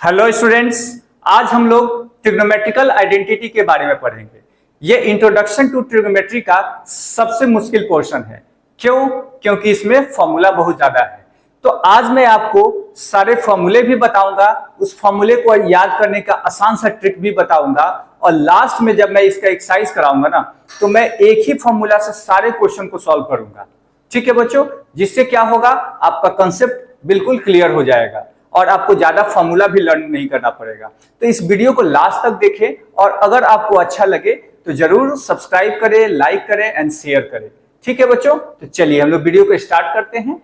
Hello students, आज हम लोग ट्रिग्नोमेट्रिकल आइडेंटिटी के बारे में पढ़ेंगे। ये इंट्रोडक्शन टू ट्रिग्नोमेट्री का सबसे मुश्किल पोर्शन है। क्यों? क्योंकि इसमें फॉर्मूला बहुत ज्यादा है। तो आज मैं आपको सारे फॉर्मूले भी बताऊंगा, उस फॉर्मूले को याद करने का आसान सा ट्रिक भी बताऊंगा, और लास्ट में जब मैं इसका एक्सरसाइज कराऊंगा ना, तो मैं एक ही फॉर्मूला से सारे क्वेश्चन को सॉल्व करूंगा। ठीक है बच्चों, जिससे क्या होगा, आपका कंसेप्ट बिल्कुल क्लियर हो जाएगा और आपको ज्यादा फॉर्मूला भी लर्न नहीं करना पड़ेगा। तो इस वीडियो को लास्ट तक देखें, और अगर आपको अच्छा लगे तो जरूर सब्सक्राइब करें, लाइक करें एंड शेयर करें। ठीक है बच्चों, तो चलिए हम लोग वीडियो को स्टार्ट करते हैं।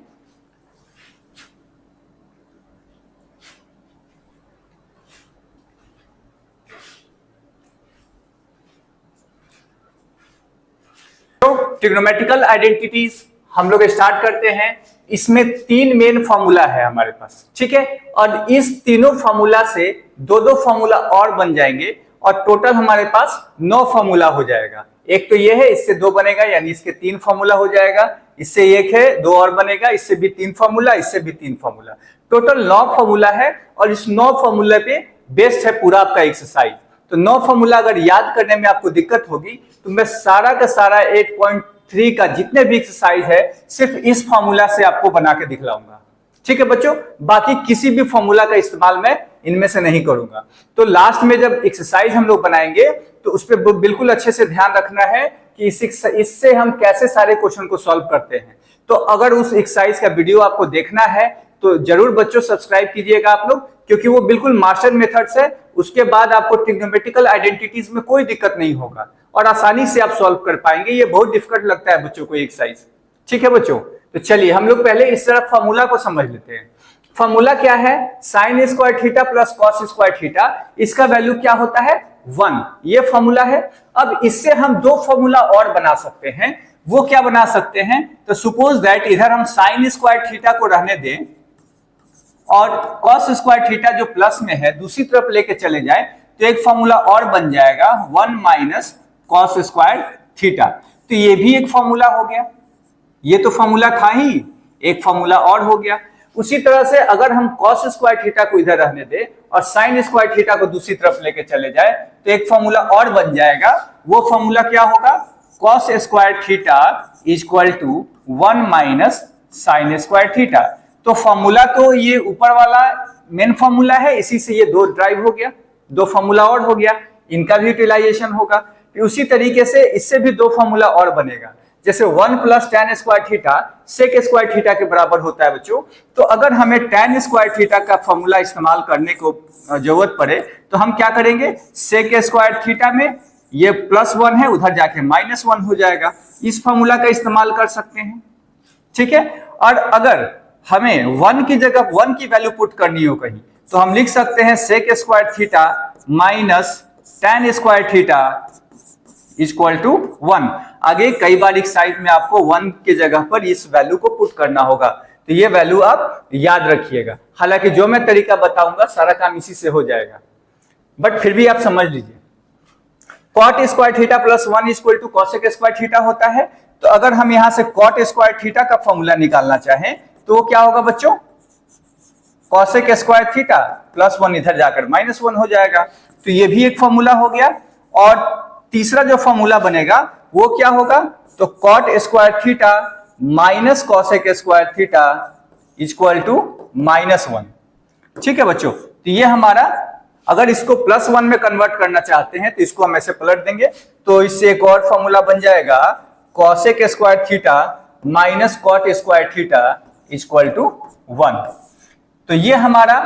तो ट्रिग्नोमेट्रिकल आइडेंटिटीज हम लोग स्टार्ट करते हैं। इसमें तीन मेन फॉर्मूला है हमारे पास, ठीक है, और इस तीनों फॉर्मूला से दो दो फॉर्मूला और बन जाएंगे और टोटल हमारे पास 9 फॉर्मूला हो जाएगा। एक तो ये है, इससे 2 बनेगा, यानी इसके 3 फॉर्मूला हो जाएगा। इससे एक है, 2 और बनेगा, इससे भी 3 फॉर्मूला, इससे भी 3 फॉर्मूला, टोटल 9 फॉर्मूला है। और इस 9 फॉर्मूला पे बेस्ड है पूरा आपका एक्सरसाइज। तो 9 फॉर्मूला अगर याद करने में आपको दिक्कत होगी तो मैं सारा का सारा 8.3 का जितने भी एक्सरसाइज है सिर्फ इस फॉर्मूला से आपको बना के दिखलाऊंगा। ठीक है बच्चों, बाकी किसी भी फॉर्मूला का इस्तेमाल मैं इनमें से नहीं करूंगा। तो लास्ट में जब एक्सरसाइज हम लोग बनाएंगे तो उस पर बिल्कुल अच्छे से ध्यान रखना है कि इससे हम कैसे सारे क्वेश्चन को सॉल्व करते हैं। तो अगर उस एक्सरसाइज का वीडियो आपको देखना है तो जरूर बच्चों सब्सक्राइब कीजिएगा आप लोग, क्योंकि वो बिल्कुल मास्टर मेथड्स है। उसके बाद आपको ट्रिग्नोमेट्रिकल आइडेंटिटीज में कोई दिक्कत नहीं होगा और आसानी से आप सॉल्व कर पाएंगे। ये बहुत डिफिकल्ट लगता है बच्चों को एक्सरसाइज। ठीक है बच्चों, तो चलिए हम लोग पहले इस तरफ फॉर्मूला को समझ लेते हैं। फॉर्मूला क्या है? Sign square theta plus cos square theta, इसका वैल्यू क्या होता है? 1। ये फॉर्मूला है। अब इससे हम 2 फॉर्मूला और बना सकते हैं। वो क्या बना सकते हैं? तो सपोज दैट इधर हम साइन स्क्वायर थीटा को रहने दें और कॉस स्क्वायर थीटा जो प्लस में है दूसरी तरफ लेके चले जाए, तो एक फॉर्मूला और बन जाएगा 1 माइनस कॉस स्क्वायर थीटा। तो ये भी एक फॉर्मूला हो गया। ये तो फॉर्मूला था ही, एक फॉर्मूला और हो गया। उसी तरह से अगर हम कॉस स्क्वायर थीटा को इधर रहने दें और साइन स्क्वायर थीटा को दूसरी तरफ लेके चले जाए, तो एक फॉर्मूला और बन जाएगा। वो फॉर्मूला क्या होगा? Cos square theta is equal to 1 minus sine square theta. तो फॉर्मूला तो ये ऊपर वाला मेन फॉर्मूला है, इसी से ये 2 ड्राइव हो गया, 2 फॉर्मूला और हो गया, इनका भी यूटिलाइजेशन होगा। उसी तरीके से इससे भी 2 फॉर्मूला और बनेगा। जैसे 1 plus tan square theta sec square theta के बराबर होता है बच्चों। तो अगर हमें tan स्क्वायर थीटा का फॉर्मूला इस्तेमाल करने को जरूरत पड़े तो हम क्या करेंगे? सेक स्क्वायर थीटा में ये +1 है, उधर जाके -1 हो जाएगा। इस फॉर्मूला का इस्तेमाल कर सकते हैं। ठीक है, और अगर हमें 1 की जगह 1 की वैल्यू पुट करनी हो कहीं, तो हम लिख सकते हैं sec square theta minus tan square theta equal to 1। आगे कई बार एक्सरसाइज में आपको 1 की जगह पर इस वैल्यू को पुट करना होगा, तो ये वैल्यू आप याद रखिएगा। हालांकि जो मैं तरीका बताऊंगा सारा काम इसी से हो जाएगा, बट फिर भी आप समझ लीजिए। Cot square theta plus 1 equal to cosec square theta होता है। तो अगर हम यहां से कॉट स्क्वायर थीटा का फॉर्मूला निकालना चाहें तो वो क्या होगा बच्चों? कॉसेक स्क्वायर थीटा प्लस 1 इधर जाकर -1 हो जाएगा। तो ये भी एक फॉर्मूला हो गया। और तीसरा जो फॉर्मूला बनेगा वो क्या होगा? तो cot square theta minus cosec square theta equal to -1। ठीक है बच्चों, तो ये हमारा, अगर इसको +1 में कन्वर्ट करना चाहते हैं तो इसको हम ऐसे पलट देंगे, तो इससे एक और फॉर्मूला बन जाएगा cosec square theta minus cot square theta equal to 1। तो ये हमारा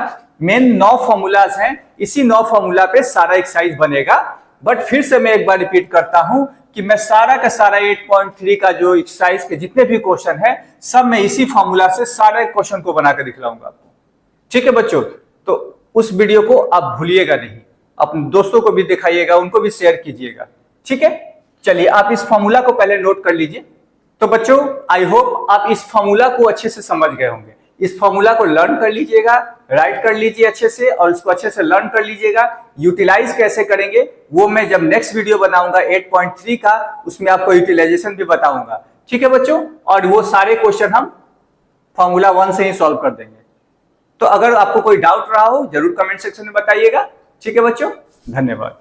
मेन 9 फॉर्मूलाज हैं। इसी 9 फॉर्मूला पे सारा एक्सरसाइज बनेगा। बट फिर से मैं एक बार रिपीट करता हूं कि मैं सारा का सारा 8.3 का जो एक्सरसाइज के जितने भी क्वेश्चन है सब मैं इसी फॉर्मूला से सारे क्वेश्चन को बना के दिखलाऊंगा आपको। ठीक है बच्चों, तो उस वीडियो को आप भूलिएगा नहीं, अपने दोस्तों को भी दिखाइएगा, उनको भी शेयर कीजिएगा। ठीक है, चलिए आप इस फॉर्मूला को पहले नोट कर लीजिए। तो बच्चों आई होप आप इस फॉर्मूला को अच्छे से समझ गए होंगे। इस फॉर्मूला को लर्न कर लीजिएगा, राइट कर लीजिए अच्छे से, और इसको अच्छे से लर्न कर लीजिएगा। यूटिलाइज कैसे करेंगे वो मैं जब नेक्स्ट वीडियो बनाऊंगा 8.3 का, उसमें आपको यूटिलाइजेशन भी बताऊंगा। ठीक है बच्चों, और वो सारे क्वेश्चन हम फॉर्मूला 1 से ही सॉल्व कर देंगे। तो अगर आपको कोई डाउट रहा हो जरूर कमेंट सेक्शन में बताइएगा। ठीक है बच्चों, धन्यवाद।